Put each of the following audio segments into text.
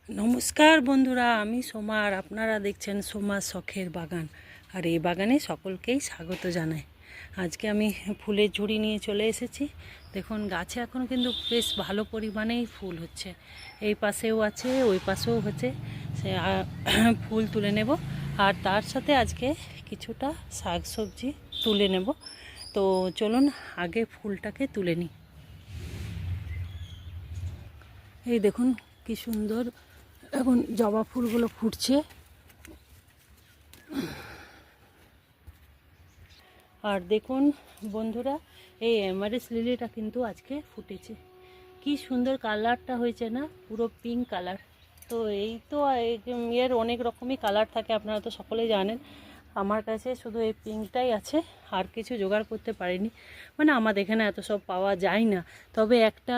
নমস্কার বন্ধুরা, আমি সোমা আর আপনারা দেখছেন সোমার শখের বাগান। আর এই বাগানে সকলকেই স্বাগত জানাই। আজকে আমি ফুলের ঝুড়ি নিয়ে চলে এসেছি। দেখুন, গাছে এখন কিন্তু বেশ ভালো পরিমাণেই ফুল হচ্ছে। এই পাশেও আছে, ওই পাশেও হচ্ছে। সে ফুল তুলে নেব, আর তার সাথে আজকে কিছুটা শাক সবজি তুলে নেব। তো চলুন আগে ফুলটাকে তুলে নিই। এই দেখুন কি সুন্দর এখন জবা ফুলগুলো ফুটছে। আর দেখুন বন্ধুরা, এই এমারেস্ট লিলিটা কিন্তু আজকে ফুটেছে। কি সুন্দর কালারটা হয়েছে না, পুরো পিঙ্ক কালার। তো এই তো এর অনেক রকমই কালার থাকে, আপনারা তো সকলেই জানেন। আমার কাছে শুধু এই পিঙ্কটাই আছে, আর কিছু জোগাড় করতে পারিনি। মানে আমাদের এখানে এত সব পাওয়া যায় না। তবে একটা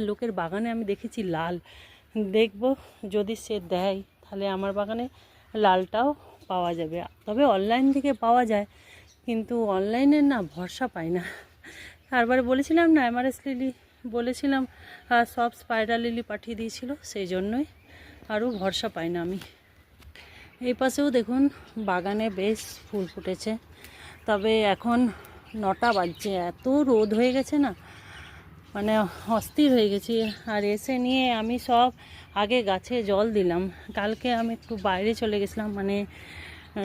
লোকের বাগানে আমি দেখেছি লাল। দেখব যদি সে দেয় তাহলে আমার বাগানে লালটাও পাওয়া যাবে। তবে অনলাইন থেকে পাওয়া যায়, কিন্তু অনলাইনের না ভরসা পাই না। তারপরে বলেছিলাম না এমারেস্ট লিলি বলেছিলাম, সব স্পাইডার লিলি পাঠিয়ে দিয়েছিল, সেই জন্যই আরও ভরসা পাই না আমি। এই পাশেও দেখুন বাগানে বেশ ফুল ফুটেছে। তবে এখন 9টা বাজছে, এত রোদ হয়ে গেছে না, মানে অস্থির হয়ে গেছি। আর এসে নিয়ে আমি সব আগে গাছে জল দিলাম। কালকে আমি একটু বাইরে চলে গেছিলাম, মানে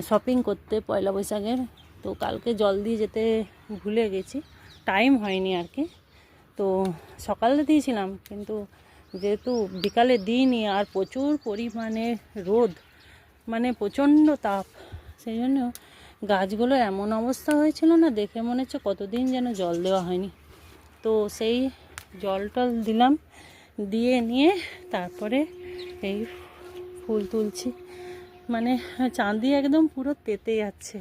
শপিং করতে পয়লা বৈশাখের। তো কালকে জল দিয়ে যেতে ভুলে গেছি, টাইম হয়নি আর কি। তো সকালে দিয়েছিলাম, কিন্তু যেহেতু বিকালে দিইনি, আর প্রচুর পরিমাণে রোদ, মানে প্রচণ্ড তাপ, সেই জন্য গাছগুলো এমন অবস্থা হয়েছিল না, দেখে মনে হচ্ছে কতদিন যেন জল দেওয়া হয়নি। তো সেই জল টল দিলাম, দিয়ে নিয়ে তারপরে এই ফুল তুলছি। মানে চাঁদি একদম পুরো তেতে যাচ্ছে।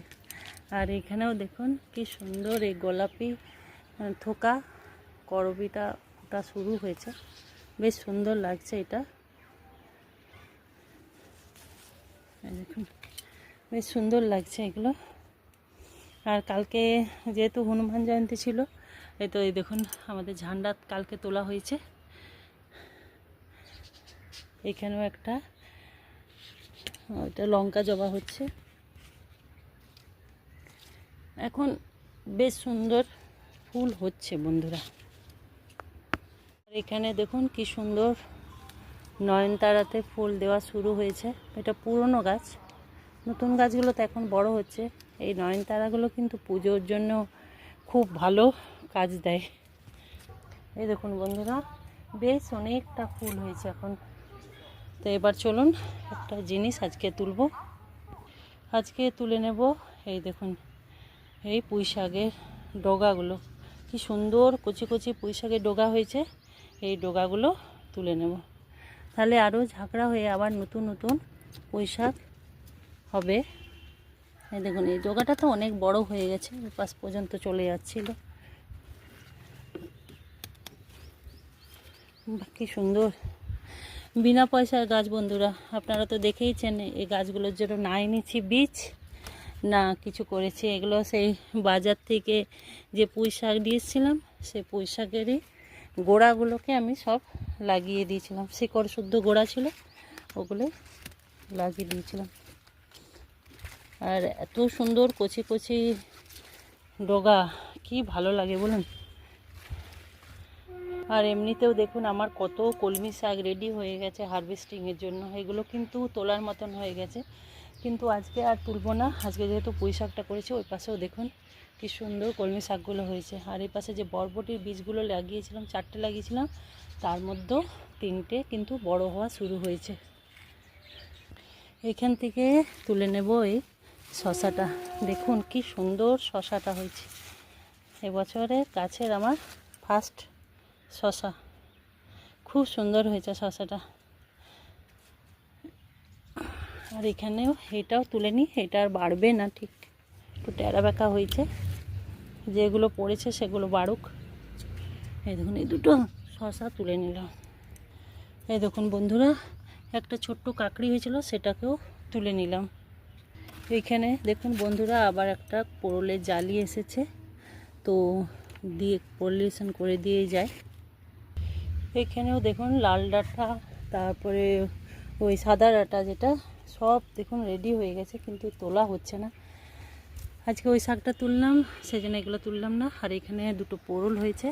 আর এখানেও দেখুন কি সুন্দর এই গোলাপি থোকা করবিটা ফোটা শুরু হয়েছে, বেশ সুন্দর লাগছে এটা। দেখুন বেশ সুন্দর লাগছে এগুলো। আর কালকে যেহেতু হনুমান জয়ন্তী ছিল, এই তো এই দেখুন আমাদের ঝান্ডা কালকে তোলা হয়েছে। এখানেও একটা, ওইটা লঙ্কা জবা হচ্ছে। এখন বেশ সুন্দর ফুল হচ্ছে বন্ধুরা। এখানে দেখুন কি সুন্দর নয়নতারাতে ফুল দেওয়া শুরু হয়েছে। এটা পুরনো গাছ, নতুন গাছগুলো তো এখন বড় হচ্ছে। এই নয়নতারাগুলো কিন্তু পুজোর জন্য খুব ভালো কাজ দেয়। এই দেখুন বন্ধুরা, বেশ অনেকটা ফুল হয়েছে এখন। তো এবার চলুন একটা জিনিস আজকে তুলে নেব। এই দেখুন এই পুঁই শাকের ডগাগুলো, কি সুন্দর কচি কচি পুঁই শাকের ডগা হয়েছে। এই ডগাগুলো তুলে নেব, তাহলে আরও ঝাঁকড়া হয়ে আবার নতুন নতুন পুঁই শাক হবে। এই দেখুন এই ডগাটা তো অনেক বড় হয়ে গেছে, পাশ পর্যন্ত চলে যাচ্ছিল। কি সুন্দর বিনা পয়সার গাছ বন্ধুরা, আপনারা তো দেখেইছেন। এই গাছগুলোর জন্য না এনেছি বীজ, না কিছু করেছি। এগুলো সেই বাজার থেকে যে পুঁই শাক দিয়েছিলাম, সেই পুঁই শাকেরই গোড়াগুলোকে আমি সব লাগিয়ে দিয়েছিলাম। শিকড় শুদ্ধ গোড়া ছিল, ওগুলো লাগিয়ে দিয়েছিলাম। আর এত সুন্দর কচি কচি ডগা, কি ভালো লাগে বলুন। আর এমনিতেও দেখুন আমার কত কলমি শাক রেডি হয়ে গেছে হারভেস্টিংয়ের জন্য। এগুলো কিন্তু তোলার মতন হয়ে গেছে, কিন্তু আজকে আর তুলব না। আজকে যেহেতু পুঁই শাকটা করেছি, ওই পাশেও দেখুন কি সুন্দর কলমি শাকগুলো হয়েছে। আর এই পাশে যে বরবটির বীজগুলো লাগিয়েছিলাম, 4টে লাগিয়েছিলাম, তার মধ্যেও 3টে কিন্তু বড় হওয়া শুরু হয়েছে। এখান থেকে তুলে নেব এই শশাটা। দেখুন কি সুন্দর শশাটা হয়েছে। এবছরে গাছের আমার ফার্স্ট শশা, খুব সুন্দর হয়েছে শশাটা। আর এখানেও এটাও তুলে নিই, এটা আর বাড়বে না, ঠিক একটু ট্যাড়া ব্যাকা হয়েছে। যেগুলো পড়েছে সেগুলো বাড়ুক। এই দেখুন এই দুটো শশা তুলে নিলাম। এই দেখুন বন্ধুরা, একটা ছোট্ট কাকড়ি হয়েছিল, সেটাকেও তুলে নিলাম। এইখানে দেখুন বন্ধুরা, আবার একটা পোড়লের জালি এসেছে, তো দিয়ে পলিউশন করে দিয়ে যায়। এখানেও দেখুন লাল ডাঁটা, তারপরে ওই সাদা ডাঁটা যেটা সব দেখুন রেডি হয়ে গেছে, কিন্তু তোলা হচ্ছে না। আজকে ওই শাকটা তুললাম, সেজন্য এগুলো তুললাম না। আর এখানে দুটো পোড়ল হয়েছে,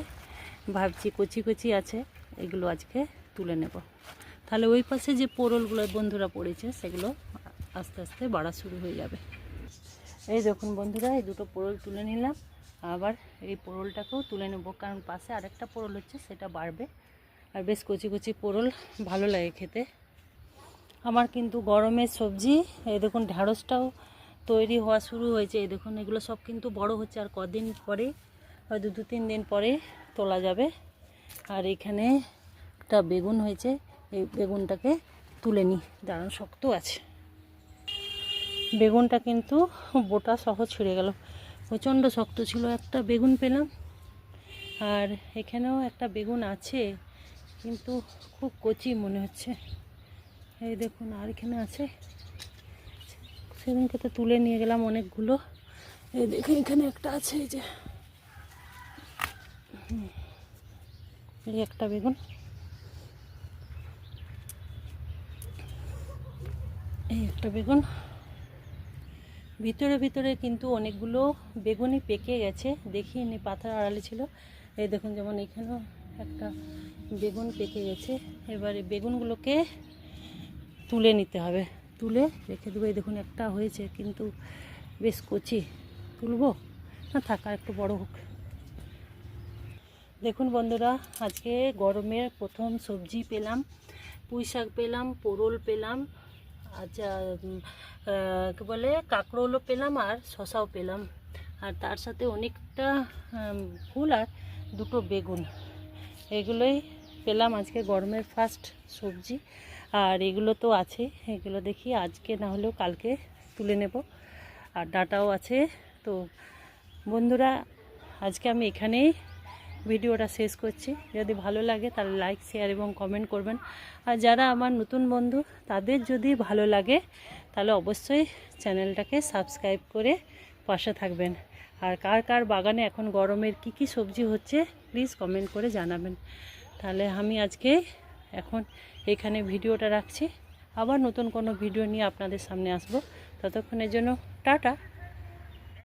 ভাবছি কচি কচি আছে, এগুলো আজকে তুলে নেব। তাহলে ওই পাশে যে পোড়লগুলো বন্ধুরা পড়েছে সেগুলো আস্তে আস্তে বাড়া শুরু হয়ে যাবে। এই দেখুন বন্ধুরা, এই দুটো পোড়ল তুলে নিলাম, আবার এই পোড়লটাকেও তুলে নেব, কারণ পাশে আরেকটা পোড়ল হচ্ছে, সেটা বাড়বে। আর বেশ কচি কচি পোড়ল ভালো লাগে খেতে। আমার কিন্তু গরমের সবজি, এই দেখুন ঢ্যাঁড়সটাও তৈরি হওয়া শুরু হয়েছে। এই দেখুন এগুলো সব কিন্তু বড় হচ্ছে, আর কদিন পরে হয়তো 2-3 দিন পরে তোলা যাবে। আর এখানে একটা বেগুন হয়েছে, এই বেগুনটাকে তুলে নিই, দারুণ শক্ত আছে বেগুনটা, কিন্তু বোটা সহ ছিঁড়ে গেল, প্রচণ্ড শক্ত ছিল। একটা বেগুন পেলাম, আর এখানেও একটা বেগুন আছে, কিন্তু খুব কচি মনে হচ্ছে। এই দেখুন আর এখানে আছে, সেদিনকে তো তুলে নিয়ে গেলাম অনেকগুলো। এই দেখুন এখানে একটা আছে, এই যে এই একটা বেগুন, এই একটা বেগুন। ভিতরে ভিতরে কিন্তু অনেকগুলো বেগুনই পেকে গেছে, দেখিনি, পাতার আড়ালে ছিল। এই দেখুন যেমন এখানেও একটা বেগুন পেকে গেছে। এবারে বেগুনগুলোকে তুলে নিতে হবে, তুলে রেখে দেবো। এই দেখুন একটা হয়েছে, কিন্তু বেশ কচি, তুলবো না, থাকা একটু বড় হোক। দেখুন বন্ধুরা, আজকে গরমের প্রথম সবজি পেলাম, পুঁই শাক পেলাম, পোড়ল পেলাম, আচ্ছা কী বলে কাঁকরোলও পেলাম, আর শশাও পেলাম, আর তার সাথে অনেকটা ফুল আর দুটো বেগুন, এগুলোই পেলাম আজকে গরমের ফার্স্ট সবজি। আর এগুলো তো আছে, এগুলো দেখি আজকে না হলেও কালকে তুলে নেব। আর ডাঁটাও আছে। তো বন্ধুরা, আজকে আমি এখানেই ভিডিওটা শেষ করছি। যদি ভালো লাগে তাহলে লাইক, শেয়ার এবং কমেন্ট করবেন। আর যারা আমার নতুন বন্ধু, তাদের যদি ভালো লাগে তাহলে অবশ্যই চ্যানেলটাকে সাবস্ক্রাইব করে পাশে থাকবেন। আর কার কার বাগানে এখন গরমের কি কি সবজি হচ্ছে প্লিজ কমেন্ট করে জানাবেন। তাহলে আমি আজকে এখন এখানে ভিডিওটা রাখছি, আবার নতুন কোনো ভিডিও নিয়ে আপনাদের সামনে আসব। ততক্ষণের জন্য টাটা।